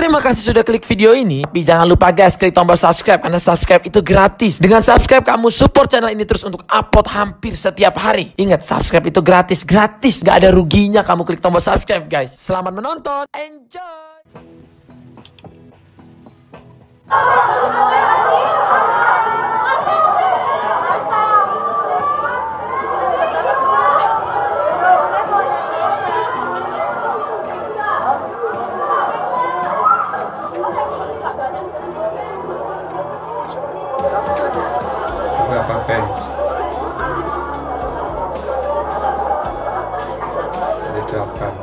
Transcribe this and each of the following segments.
Terima kasih sudah klik video ini. Tapi jangan lupa guys, klik tombol subscribe karena subscribe itu gratis. Dengan subscribe kamu support channel ini terus untuk upload hampir setiap hari. Ingat, subscribe itu gratis, gak ada ruginya kamu klik tombol subscribe guys. Selamat menonton, enjoy. Berapa fans? Diterapkan.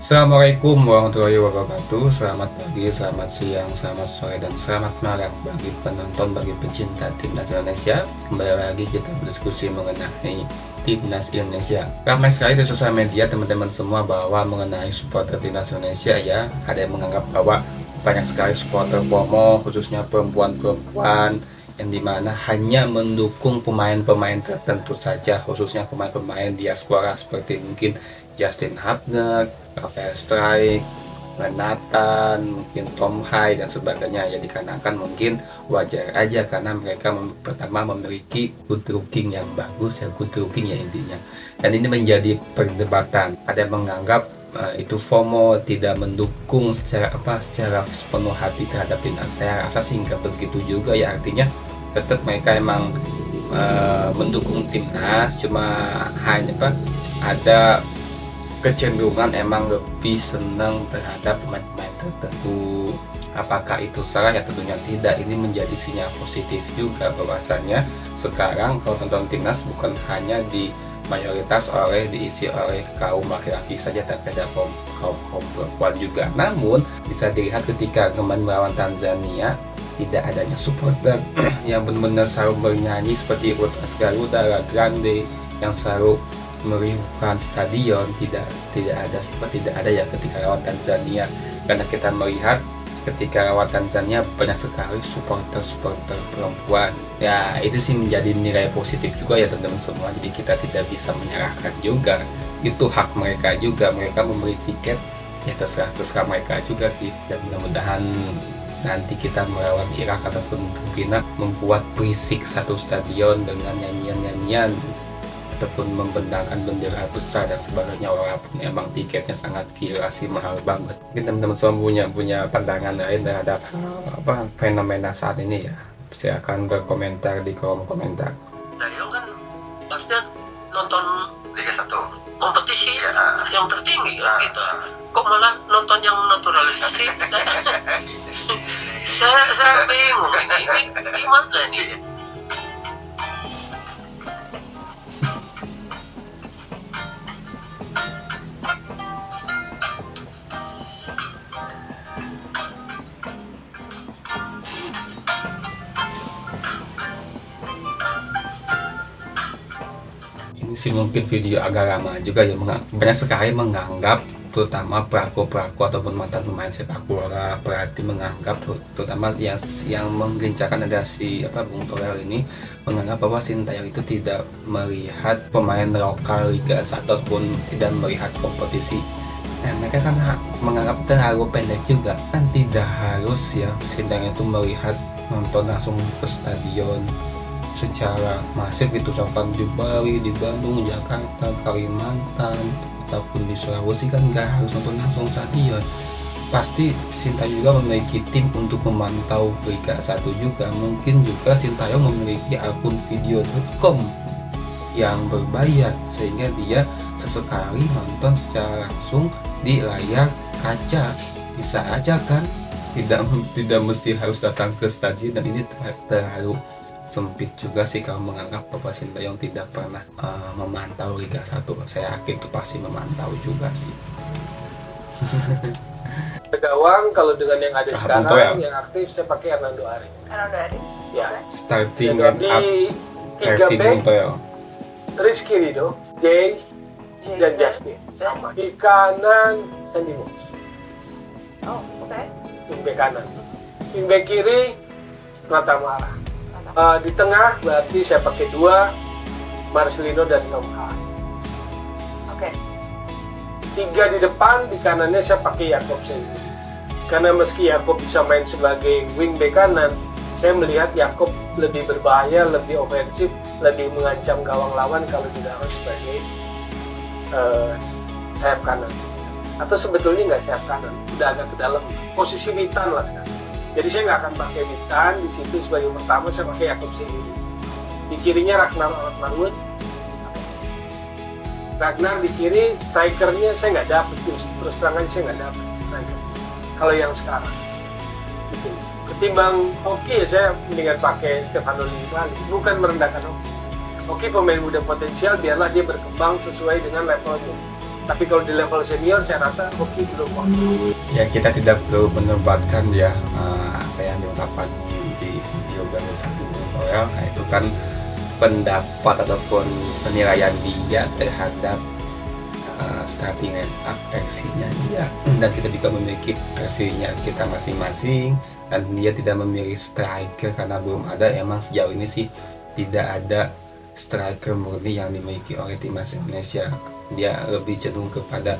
Assalamualaikum warahmatullahi wabarakatuh. Selamat pagi, selamat siang, selamat sore, dan selamat malam bagi penonton, bagi pecinta Timnas Indonesia. Kembali lagi kita berdiskusi mengenai Timnas Indonesia. Ramai sekali di sosial media teman-teman semua bahwa mengenai supporter Timnas Indonesia ya. Ada yang menganggap bahwa banyak sekali supporter FOMO, khususnya perempuan-perempuan, yang dimana hanya mendukung pemain-pemain tertentu saja, khususnya pemain-pemain diaspora seperti mungkin Justin Hubner, Rafael Strijk, Nathan, mungkin Tom Hai dan sebagainya. Ya dikarenakan mungkin wajar aja karena mereka pertama memiliki good looking yang bagus, ya good looking ya intinya. Dan ini menjadi perdebatan. Ada yang menganggap itu FOMO, tidak mendukung secara sepenuh hati terhadap timnas. Saya rasa sehingga begitu juga ya, artinya tetap mereka emang mendukung timnas, cuma hanya ada kecenderungan emang lebih senang terhadap pemain-pemain tertentu. Apakah itu salah? Ya tentunya tidak. Ini menjadi sinyal positif juga bahwasanya sekarang kalau tonton timnas bukan hanya mayoritas diisi oleh kaum laki-laki saja, tapi ada kaum perempuan juga. Namun bisa dilihat ketika kemarin melawan Tanzania, tidak adanya supporter yang benar-benar selalu bernyanyi seperti Ultras Garuda, La Grande yang selalu meriuhkan stadion. Tidak ada ya ketika lawan Tanzania, karena kita melihat ketika lawan Tanzania banyak sekali supporter perempuan. Ya itu sih menjadi nilai positif juga ya teman-teman semua. Jadi kita tidak bisa menyalahkan juga, itu hak mereka juga, mereka membeli tiket ya terserah mereka juga sih. Dan mudah-mudahan nanti kita melawan Irak ataupun Filipina membuat berisik satu stadion dengan nyanyian ataupun membentangkan bendera besar dan sebagainya, walaupun emang tiketnya sangat gila sih, mahal banget. Mungkin teman-teman semua punya pandangan lain terhadap fenomena saat ini ya. Silakan berkomentar di kolom komentar. Dayo kan harusnya nonton Liga 1 kompetisi yang tertinggi kan kita. Kok malah nonton yang naturalisasi? saya bingung ini gimana nih? Ini sih mungkin video agak lama juga ya, banyak sekali menganggap, terutama pelaku-pelaku ataupun mantan pemain sepak bola, berarti menganggap, terutama yang menggencarkan ada si Bung Toel ini, menganggap bahwa Sintayong itu tidak melihat pemain lokal Liga 1 ataupun tidak melihat kompetisi. Nah, mereka kan menganggap terlalu pendek juga, kan tidak harus ya Sintayong itu melihat, nonton langsung ke stadion secara masif gitu, misalkan di Bali, di Bandung, Jakarta, Kalimantan ataupun di Sulawesi, kan nggak harus nonton langsung stadion. Pasti Sintayong juga memiliki tim untuk memantau Liga 1 juga. Mungkin juga Sintayong memiliki akun video.com yang berbayar, sehingga dia sesekali nonton secara langsung di layar kaca. Bisa aja kan, tidak mesti harus datang ke stadion. Dan ini terlalu sempit juga sih kalau menganggap bahwa Sintayong tidak pernah memantau Liga 1. Saya yakin itu pasti memantau juga sih. Gawang kalau dengan yang ada sekarang yang aktif saya pakai Hernando Ari. Ya. Starting line up versi Bung Toel. Rizky Ridho, Jay, dan Justin. Di kanan Sandy Moss. Oh, oke. wingback kanan. Wingback kiri Natamara. Di tengah berarti saya pakai 2, Marcelino dan Tom Hart. Oke. 3 di depan, di kanannya saya pakai Jakobsen. Karena meski Jakob bisa main sebagai wingback kanan, saya melihat Jakob lebih berbahaya, lebih ofensif, lebih mengancam gawang lawan kalau ditaruh sebagai sayap kanan. Atau sebetulnya nggak sayap kanan, udah agak ke dalam, posisi Witan lah sekarang. Jadi saya nggak akan pakai Witan di situ sebagai pertama, saya pakai Jakobsen ini. Di kirinya Ragnar Marwood. Ragnar di kiri, strikernya saya nggak dapet, terus terangan saya nggak dapet. Kalau yang sekarang, gitu. Ketimbang Hoki saya mendingan pakai Stefano Lillipali, bukan merendahkan Hoki. Hoki pemain muda potensial, biarlah dia berkembang sesuai dengan levelnya. Tapi kalau di level senior saya rasa Hoki belum waktu. Ya, kita tidak perlu menebatkan ya apa yang diungkapkan di video barisan Royal. Nah, itu kan pendapat ataupun penilaian dia terhadap starting line up versinya dia, dan kita juga memiliki versinya kita masing-masing, dan dia tidak memilih striker karena belum ada. Emang sejauh ini sih tidak ada striker murni yang dimiliki oleh timnas Indonesia. Dia lebih cenderung kepada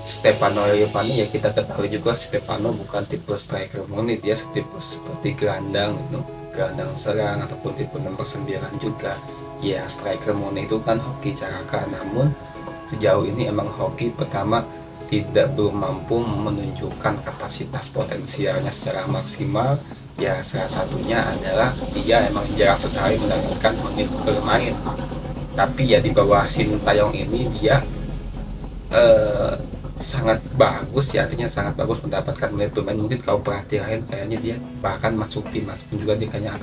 Stefano Lillipali. Ya, kita ketahui juga Stefano bukan tipe striker murni, dia tipe seperti gelandang gitu, gelandang serang ataupun tipe nomor 9 juga. Ya, striker murni itu kan Hoki Caraka, namun sejauh ini emang Hoki pertama belum mampu menunjukkan kapasitas potensialnya secara maksimal. Ya, salah satunya adalah dia emang jarang sekali mendapatkan menit bermain. Tapi ya di bawah Sintayong ini dia sangat bagus ya, artinya sangat bagus mendapatkan menit bermain. Mungkin kalau perhatian kayaknya dia bahkan masuk timnas pun juga dia kayaknya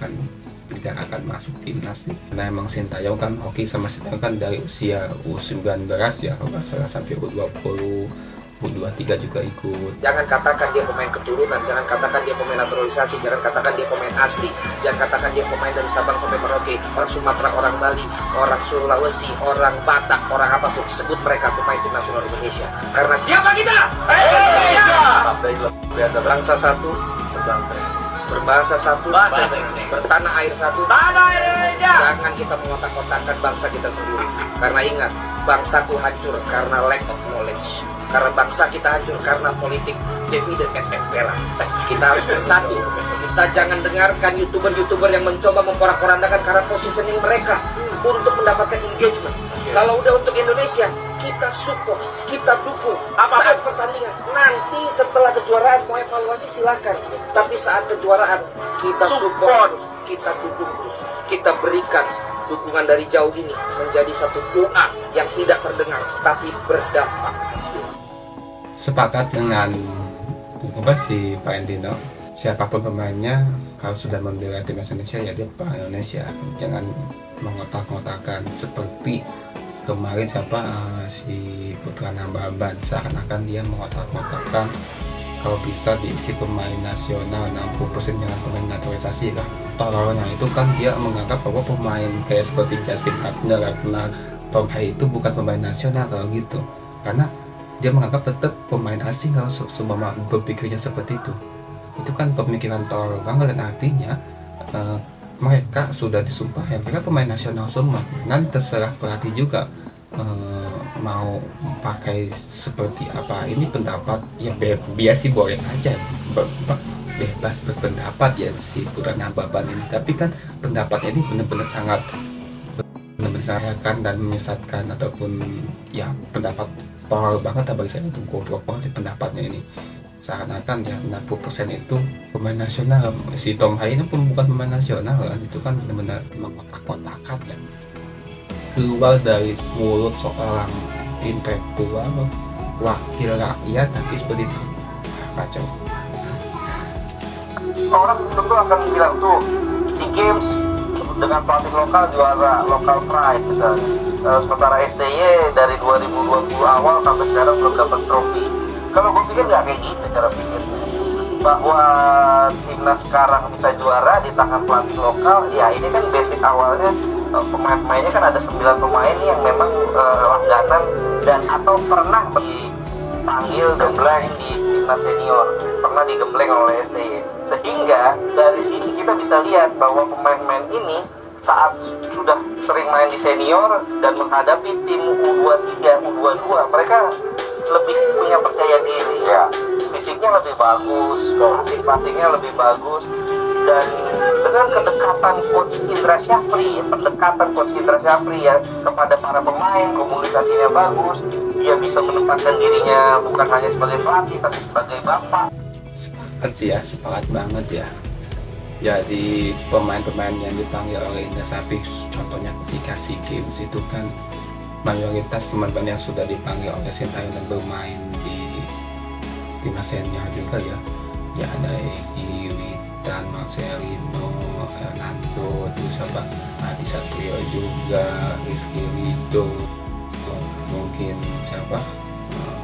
tidak akan masuk timnas nih. Karena emang Sintayong kan, Hoki sama Sintayong kan dari usia U19 ya, kalau nggak salah sampai U20, U23 juga ikut. Jangan katakan dia pemain keturunan, jangan katakan dia pemain naturalisasi, jangan katakan dia pemain asli, jangan katakan dia pemain dari Sabang sampai Merauke, orang Sumatera, orang Bali, orang Sulawesi, orang Batak, orang apapun, sebut mereka pemain tim nasional Indonesia. Karena siapa kita? Indonesia! Bangsa satu, berbahasa satu, bertanah air satu. Jangan kita mengotak-otakkan bangsa kita sendiri. Karena ingat, bangsaku hancur karena lack of knowledge. Karena bangsa kita hancur karena politik divide et impera. Kita harus bersatu. Kita jangan dengarkan youtuber-youtuber yang mencoba memporak-porandakan karena positioning mereka untuk mendapatkan engagement. Kalau udah untuk Indonesia, kita support, kita dukung. Saat pertandingan, nanti setelah kejuaraan mau evaluasi silakan. Tapi saat kejuaraan, kita support, kita dukung terus. Kita berikan dukungan dari jauh ini menjadi satu doa yang tidak terdengar tapi berdampak. Sepakat dengan si Pak Endino, siapapun pemainnya kalau sudah membela timnas Indonesia ya dia pemain Indonesia. Jangan mengotak-ngotakan seperti kemarin si Putra Nababan, seakan-akan dia mengotak-ngotakan kalau bisa diisi pemain nasional 60% jangan pemain naturalisasi lah. Tololnya itu kan dia menganggap bahwa pemain kayak seperti Justin Hubner, Ragnar, Tom Hai itu bukan pemain nasional kalau gitu, karena dia menganggap tetap pemain asing kalau semua berpikirnya seperti itu. Itu kan pemikiran tolol banget, dan artinya mereka sudah disumpah ya mereka pemain nasional semua. Nanti terserah pelatih juga mau pakai seperti apa. Ini pendapat ya biasa boleh saja, bebas berpendapat ya si Putra Nababan ini. Tapi kan pendapatnya ini benar-benar sangat dan menyesatkan, ataupun ya pendapat tolol banget bagi saya, itu goblok banget pendapatnya ini. Seakan-akan ya 60% itu pemain nasional. Si Tom Hai ini pun bukan pemain nasional kan, itu kan benar-benar mengkotak-kotakan ya, keluar dari mulut seorang intelektual wakil rakyat tapi seperti itu. Kacau. Orang tentu akan bilang tuh SEA Games dengan pelatih lokal juara lokal pride misalnya. Sementara STY dari 2020 awal sampai sekarang belum dapat trofi. Kalau gue pikir nggak kayak gitu cara pikirnya. Bahwa timnas sekarang bisa juara di tangan pelatih lokal, ya ini kan basic awalnya pemain-pemainnya kan ada 9 pemain yang memang langganan dan atau pernah di dipanggil dan bermain di timnas senior, pernah digembleng oleh STY. Sehingga dari sini kita bisa lihat bahwa pemain-pemain ini saat sudah sering main di senior dan menghadapi tim U23, U22, mereka lebih punya percaya diri ya. Fisiknya lebih bagus, passing-passingnya lebih bagus, dan dengan kedekatan Coach Indra Syafri, pendekatan Coach Indra Syafri ya kepada para pemain, komunikasinya bagus, dia bisa menempatkan dirinya bukan hanya sebagai pelatih tapi sebagai bapak. Sepakat sih ya, sepakat banget ya. Jadi pemain-pemain yang dipanggil oleh Indra Syafri, contohnya ketika SEA Games itu kan mayoritas pemain-pemain yang sudah dipanggil oleh Sintayong dan bermain di timnas senior juga ya. Ya ada Egy, Witan, Marcelino, Hernando, terus apa Adi Satrio juga, Rizky Ridho, mungkin siapa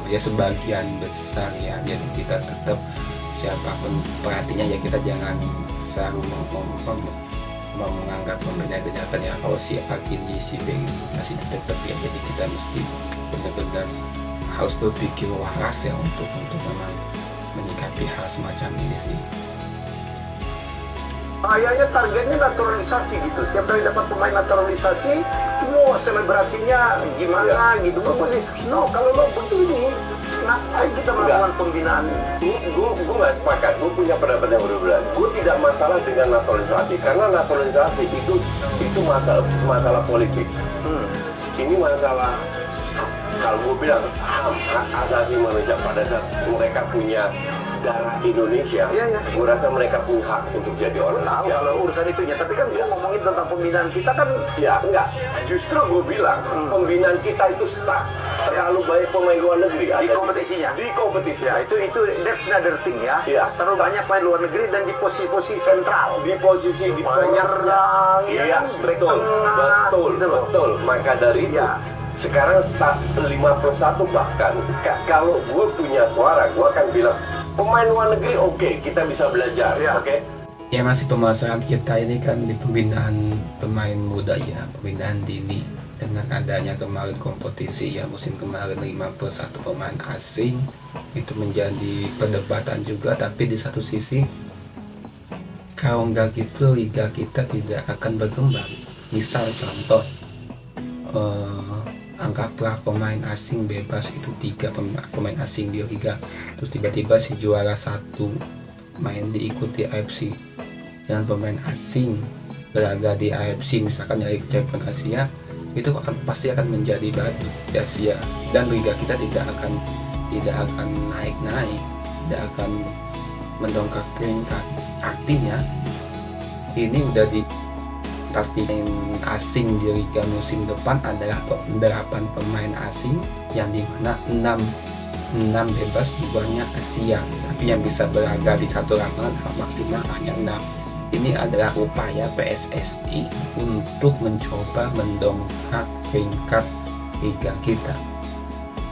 ya sebagian besar ya. Jadi kita tetap siapapun pelatihnya ya kita jangan selalu menganggap membeda-bedakan ya, kalau si A gini si B masih tetap ya. Jadi kita mesti benar-benar harus berpikir waras ya untuk memang menyikapi hal semacam ini sih. Kayaknya targetnya naturalisasi gitu. Setiap kali dapat pemain naturalisasi, mau selebrasinya gimana gitu. Bagus sih. No, kalau lo begini, ngapain kita melakukan pembinaan? Gue nggak sepakat. Gue punya pendapat yang berbeda. Gue tidak masalah dengan naturalisasi karena naturalisasi itu masalah politik. Ini masalah, kalau gue bilang hak asasi manusia pada saat mereka punya darah Indonesia, gue rasa mereka punya hak untuk jadi orang Indonesia. Kalau urusan itunya, tapi kan gue ngomongin tentang pembinaan kita kan. Ya enggak, justru gue bilang pembinaan kita itu stuck. Terlalu banyak pemain luar negeri Di kompetisinya. Di kompetisi Ya itu that's another thing ya. Ya. Terlalu banyak pemain luar negeri dan di posisi sentral. di posisi di Menyerang, iya back betul tengah, gitu loh. betul. Maka dari itu Ya. sekarang tak 51 bahkan kalau gue punya suara gue akan bilang pemain luar negeri oke, kita bisa belajar Ya. oke. Ya masih pemasaran kita ini kan di pembinaan pemain muda ya, pembinaan dini. Dengan adanya kemarin kompetisi ya musim kemarin 51 pemain asing itu menjadi perdebatan juga, tapi di satu sisi kalau nggak gitu liga kita tidak akan berkembang. Misal contoh anggaplah pemain asing bebas itu 3 pemain asing di liga, terus tiba-tiba si juara 1 main diikuti AFC dan pemain asing berlaga di AFC misalkan dari Champion Asia, itu pasti akan menjadi batu di Asia dan liga kita tidak akan naik, tidak akan mendongkrak peringkat. Artinya ini udah dipastikan asing di liga musim depan adalah 8 pemain asing yang dimana 6 bebas, 2-nya Asia, tapi yang bisa berlaga di satu lapangan maksimal hanya 6. Ini adalah upaya PSSI untuk mencoba mendongkrak peringkat liga kita,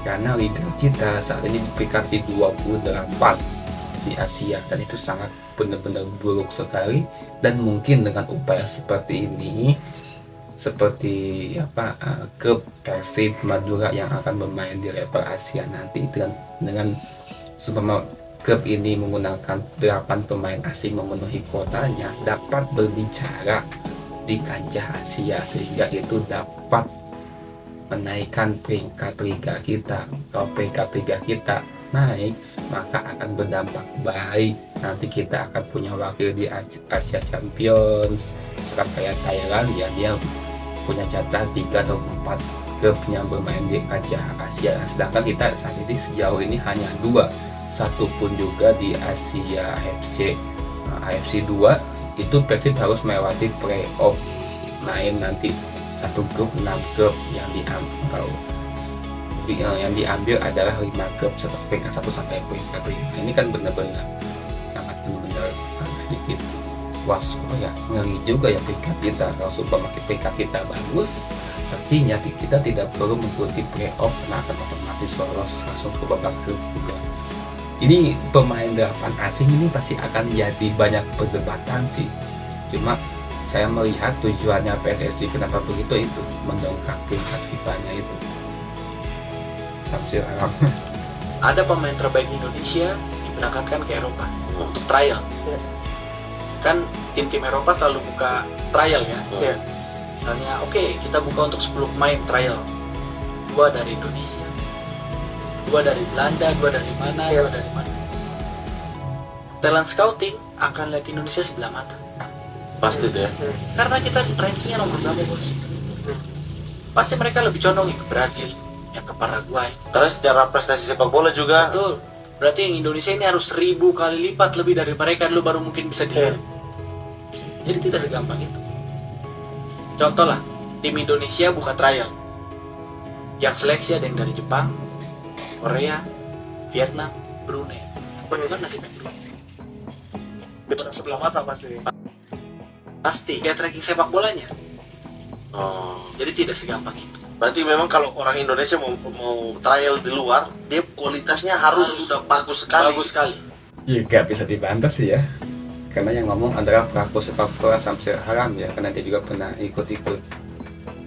karena liga kita saat ini di peringkat di 28 di Asia dan itu sangat benar-benar buruk sekali. Dan mungkin dengan upaya seperti ini, seperti klub Persib Madura yang akan bermain di level Asia nanti, dengan klub ini menggunakan 8 pemain asing memenuhi kuotanya, dapat berbicara di kancah Asia, sehingga itu dapat menaikkan peringkat liga kita. Kalau peringkat liga kita naik, maka akan berdampak baik. Nanti kita akan punya wakil di Asia Champions, misalkan kayak Thailand ya, dia punya jatah 3 atau 4 klub yang bermain di kancah Asia. Sedangkan kita saat ini sejauh ini hanya 2, satu pun juga di Asia AFC. AFC 2 itu Persib harus melewati playoff, main nanti satu grup 6 klub yang diambil adalah 5 klub peringkat 1 sampai peringkat 5. Ini kan benar-benar sangat sedikit ya, ngeri juga ya peringkat kita. Kalau supermarket peringkat kita bagus, artinya kita tidak perlu mengikuti playoff karena akan otomatis lolos langsung ke babak kedua. Ini pemain 8 asing ini pasti akan jadi banyak perdebatan sih. Cuma saya melihat tujuannya PSSI kenapa begitu itu mendongkrak peringkat FIFA-nya itu. Samsul alam. ada pemain terbaik Indonesia diberangkatkan ke Eropa untuk trial. Kan tim-tim Eropa selalu buka trial ya. Misalnya oke, kita buka untuk 10 pemain trial, 2 dari Indonesia, 2 dari Belanda, 2 dari mana, 2 dari mana. Talent scouting akan lihat Indonesia sebelah mata. Pasti tuh ya. Karena kita rankingnya nomor berapa, Bos? Pasti mereka lebih condong yang ke Brazil, yang ke Paraguay. Karena secara prestasi sepak bola juga. Betul. Berarti yang Indonesia ini harus 1000 kali lipat lebih dari mereka dulu baru mungkin bisa dilihat. Jadi tidak segampang itu. Contoh lah, tim Indonesia buka trial. Yang seleksi ada yang dari Jepang, Korea, Vietnam, Brunei. Bagaimana nasibnya Brunei? Depan sebelah mata pasti. Pasti. Lihat ranking sepak bolanya. Oh. Jadi tidak segampang itu. Berarti memang kalau orang Indonesia mau trial di luar, dia kualitasnya harus sudah bagus sekali. Bagus sekali. Ya gak bisa dibantah sih ya. Karena yang ngomong adalah pelaku sepak bola Syamsil Alam ya. Karena dia juga pernah ikut-ikut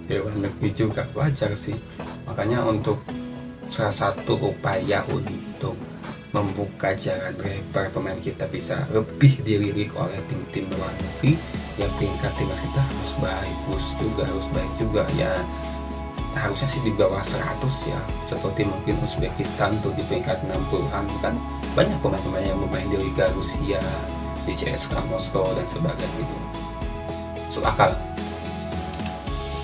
di luar negeri juga, wajar sih. Makanya untuk salah satu upaya untuk membuka jalan para pemain kita bisa lebih dilirik oleh tim-tim luar negeri, ya peringkat timnas kita harus baik juga ya. Harusnya sih di bawah 100 ya, seperti mungkin Uzbekistan tuh di peringkat 60-an. Kan banyak pemain-pemain yang bermain di Liga Rusia, di CSKA Moskow dan sebagainya gitu. Masuk akal.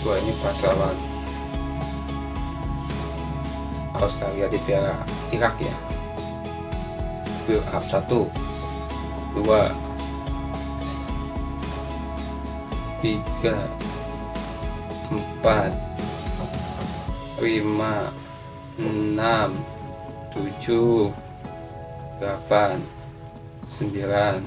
Gua ini pas lawan Australia di Piala Irak ya, build up 1, 2, 3, 4, 5, 6, 7, 8, 9,